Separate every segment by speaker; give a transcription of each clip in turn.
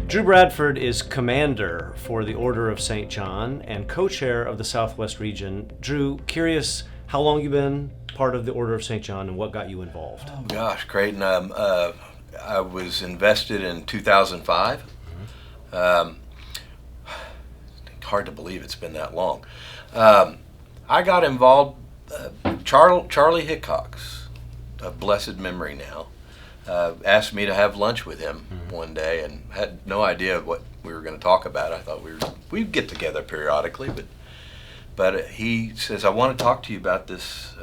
Speaker 1: Drew Bradford is commander for the Order of St. John and co-chair of the Southwest region. Drew, curious how long you've been part of the Order of St. John and what got you involved?
Speaker 2: Oh gosh, Creighton. I was invested in 2005. Hard to believe it's been that long. I got involved. Charlie Hickox, of blessed memory now, asked me to have lunch with him one day, and had no idea what we were going to talk about. I thought we'd get together periodically, but he says, "I want to talk to you about this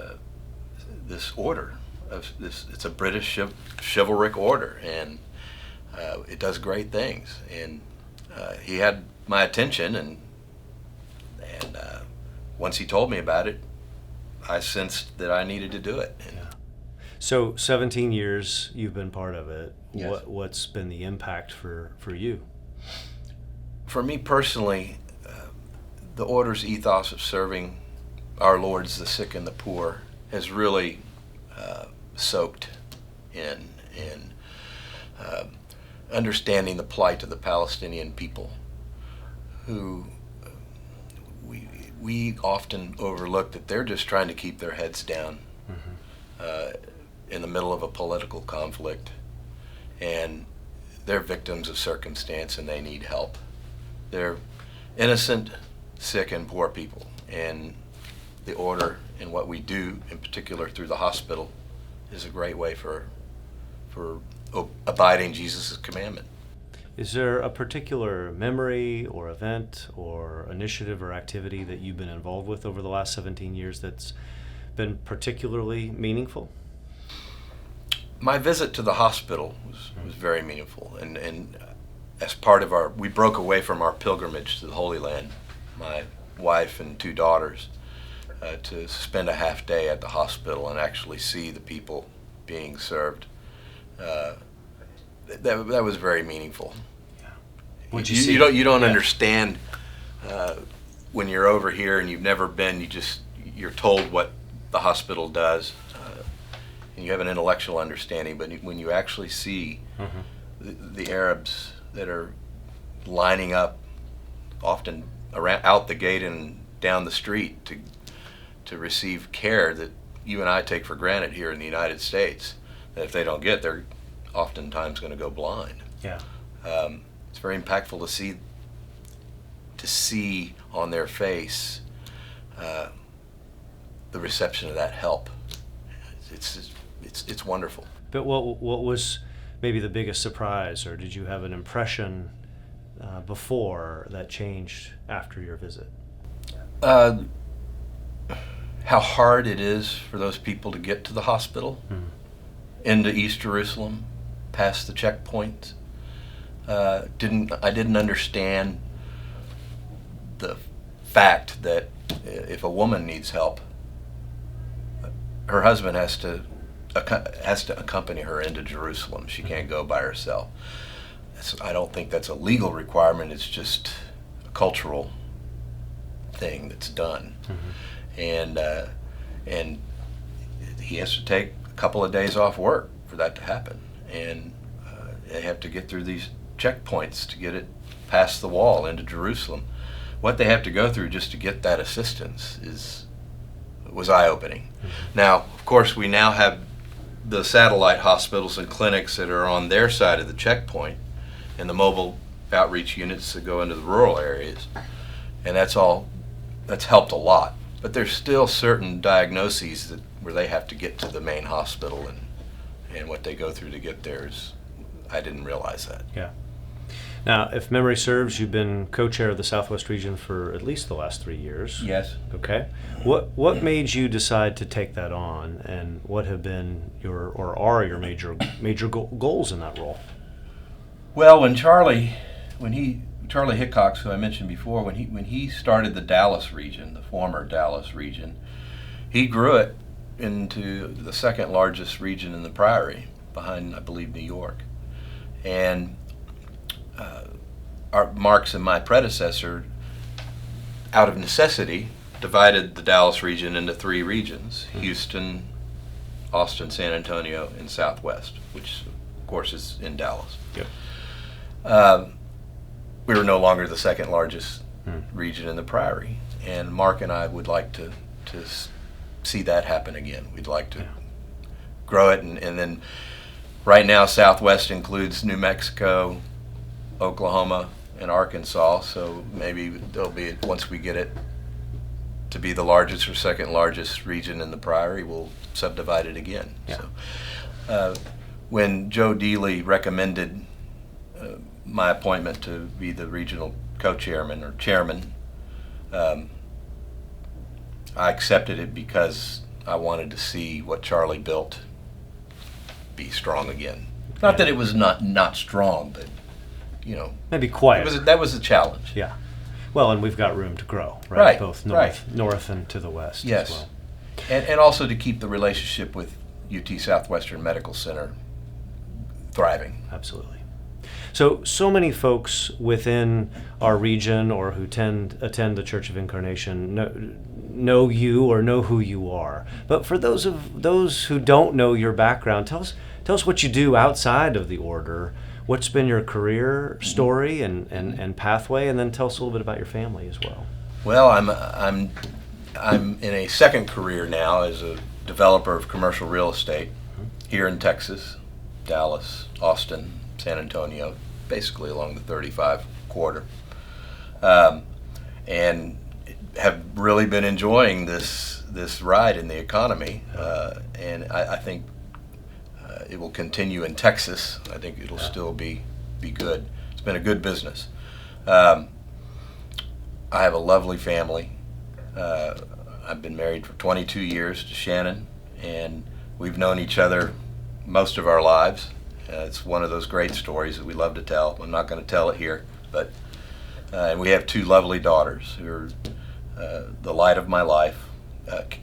Speaker 2: order. It's a British chivalric order, and it does great things." And he had my attention, and once he told me about it, I sensed that I needed to do it.
Speaker 1: Yeah. So 17 years you've been part of it.
Speaker 2: Yes.
Speaker 1: What's been the impact for you?
Speaker 2: For me personally, the Order's ethos of serving our Lords, the sick and the poor, has really soaked in understanding the plight of the Palestinian people, who we often overlook that they're just trying to keep their heads down in the middle of a political conflict, and they're victims of circumstance and they need help. They're innocent, sick, and poor people, and the Order and what we do, in particular through the hospital, is a great way for abiding Jesus' commandment.
Speaker 1: Is there a particular memory or event or initiative or activity that you've been involved with over the last 17 years that's been particularly meaningful?
Speaker 2: My visit to the hospital was very meaningful, and as part of we broke away from our pilgrimage to the Holy Land, my wife and two daughters, to spend a half day at the hospital and actually see the people being served. That was very meaningful.
Speaker 1: Yeah. What'd you see?
Speaker 2: You don't understand when you're over here and you've never been. You're told what the hospital does, and you have an intellectual understanding. But when you actually see the Arabs that are lining up, often out the gate and down the street to receive care that you and I take for granted here in the United States, that if they don't get, they're oftentimes going to go blind.
Speaker 1: Yeah.
Speaker 2: It's very impactful to see on their face the reception of that help. It's wonderful.
Speaker 1: But what was maybe the biggest surprise, or did you have an impression before that changed after your visit?
Speaker 2: How hard it is for those people to get to the hospital, into East Jerusalem, past the checkpoint. I didn't understand the fact that if a woman needs help, her husband has to accompany her into Jerusalem. She can't go by herself. I don't think that's a legal requirement. It's just a cultural thing that's done. And he has to take a couple of days off work for that to happen, and they have to get through these checkpoints to get it past the wall into Jerusalem. What they have to go through just to get that assistance was eye-opening. Now, of course, we now have the satellite hospitals and clinics that are on their side of the checkpoint, and the mobile outreach units that go into the rural areas, and that's helped a lot. But there's still certain diagnoses where they have to get to the main hospital, and what they go through to get there I didn't realize that.
Speaker 1: Yeah. Now, if memory serves, you've been co-chair of the Southwest region for at least the last 3 years.
Speaker 2: Yes.
Speaker 1: Okay. What made you decide to take that on, and what have been are your major goals in that role?
Speaker 2: Well, when Charlie Hickox, who I mentioned before, when he started the Dallas region, the former Dallas region, he grew it into the second largest region in the Prairie, behind, I believe, New York. And Marks and my predecessor, out of necessity, divided the Dallas region into 3 regions: Houston, Austin, San Antonio, and Southwest, which of course is in Dallas.
Speaker 1: Yep.
Speaker 2: we were no longer the second largest region in the Priory. And Mark and I would like to see that happen again. We'd like to grow it, and then right now Southwest includes New Mexico, Oklahoma, and Arkansas. So maybe there'll be, once we get it to be the largest or second largest region in the Priory, we'll subdivide it again.
Speaker 1: Yeah.
Speaker 2: So when Joe Dealey recommended my appointment to be the regional co-chairman or chairman, I accepted it because I wanted to see what Charlie built be strong again. Not that it was not strong, but
Speaker 1: maybe quiet.
Speaker 2: That was a challenge.
Speaker 1: Yeah. Well, and we've got room to grow, right?
Speaker 2: Right,
Speaker 1: Both
Speaker 2: right.
Speaker 1: north and to the west
Speaker 2: Yes.
Speaker 1: as well.
Speaker 2: And also to keep the relationship with UT Southwestern Medical Center thriving.
Speaker 1: Absolutely. So many folks within our region or who attend the Church of Incarnation know you or know who you are. But for those who don't know your background, tell us what you do outside of the order. What's been your career story and pathway, and then tell us a little bit about your family as well.
Speaker 2: Well, I'm in a second career now as a developer of commercial real estate here in Texas, Dallas, Austin, San Antonio, basically along the 35 corridor, and have really been enjoying this ride in the economy, and I think it will continue in Texas. I think it'll still be good. It's been a good business. I have a lovely family. I've been married for 22 years to Shannon, and we've known each other most of our lives. It's one of those great stories that we love to tell. I'm not going to tell it here, but and we have two lovely daughters who are the light of my life.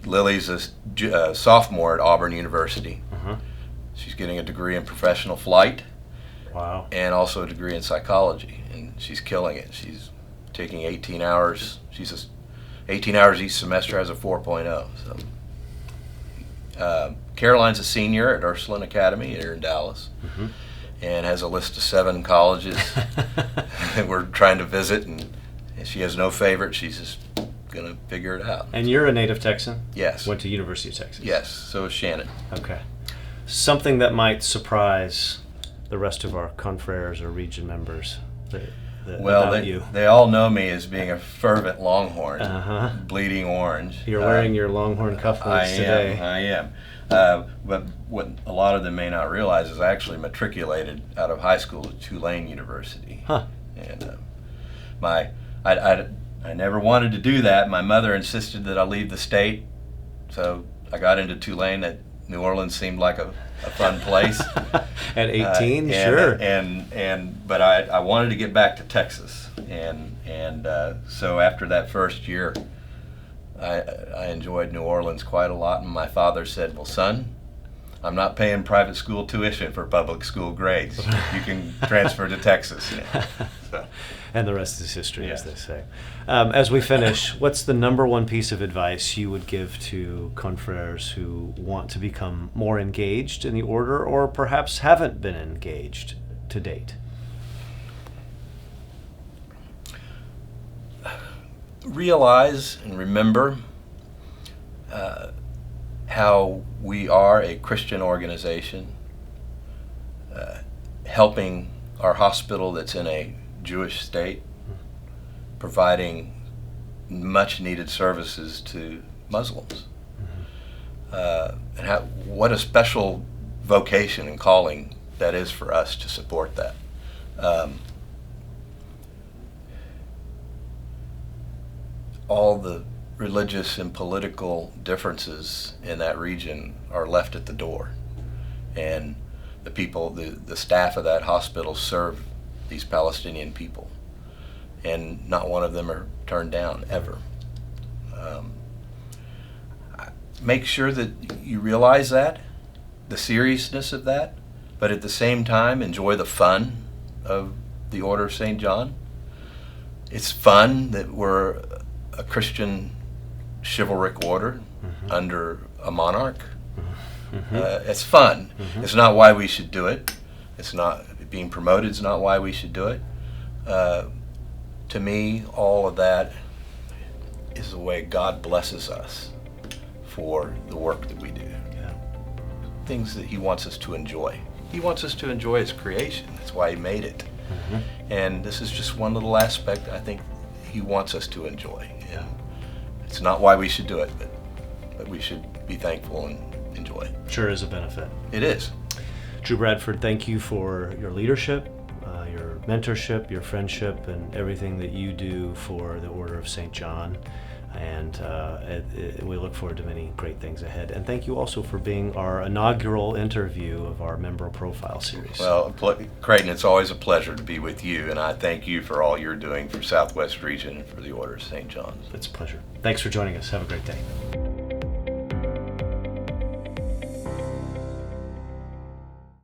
Speaker 2: Lily's a sophomore at Auburn University. She's getting a degree in professional flight.
Speaker 1: Wow. And
Speaker 2: also a degree in psychology, and she's killing it. She's taking 18 hours. 18 hours each semester, has a 4.0. So Caroline's a senior at Ursuline Academy here in Dallas, and has a list of 7 colleges that we're trying to visit, and she has no favorite. She's just going to figure it out.
Speaker 1: And you're a native Texan?
Speaker 2: Yes.
Speaker 1: Went to University of Texas?
Speaker 2: Yes, so is Shannon.
Speaker 1: Okay. Something that might surprise the rest of our confreres or region members about you.
Speaker 2: They all know me as being a fervent Longhorn, bleeding orange.
Speaker 1: You're wearing your Longhorn cufflinks today.
Speaker 2: I am. But what a lot of them may not realize is I actually matriculated out of high school at Tulane University.
Speaker 1: Huh.
Speaker 2: And I never wanted to do that. My mother insisted that I leave the state, so I got into Tulane. That New Orleans seemed like a fun place.
Speaker 1: At 18, sure.
Speaker 2: But I wanted to get back to Texas, and so after that first year, I enjoyed New Orleans quite a lot. And my father said, "Well, son, I'm not paying private school tuition for public school grades. You can transfer to Texas." So.
Speaker 1: And the rest is history, as they say. As we finish, what's the number one piece of advice you would give to confreres who want to become more engaged in the order or perhaps haven't been engaged to date?
Speaker 2: Realize and remember how we are a Christian organization helping our hospital that's in a Jewish state, providing much needed services to Muslims. And what a special vocation and calling that is for us to support that. All the religious and political differences in that region are left at the door, and the people, the staff of that hospital serve these Palestinian people, and not one of them are turned down ever. Make sure that you realize that, the seriousness of that, but at the same time enjoy the fun of the Order of St. John. It's fun that we're a Christian chivalric order under a monarch. It's fun. It's not why we should do it. It's not being promoted. It's not why we should do it. to me, all of that is the way God blesses us for the work that we do.
Speaker 1: Yeah.
Speaker 2: Things that he wants us to enjoy. He wants us to enjoy his creation. That's why he made it. And this is just one little aspect I think he wants us to enjoy.
Speaker 1: Yeah.
Speaker 2: It's not why we should do it, but we should be thankful and enjoy it.
Speaker 1: Sure is a benefit.
Speaker 2: It is.
Speaker 1: Drew Bradford, thank you for your leadership, your mentorship, your friendship, and everything that you do for the Order of St. John. And we look forward to many great things ahead. And thank you also for being our inaugural interview of our Member Profile series.
Speaker 2: Well, Creighton, it's always a pleasure to be with you, and I thank you for all you're doing for Southwest Region and for the Order of St. John's.
Speaker 1: It's a pleasure. Thanks for joining us. Have a great day.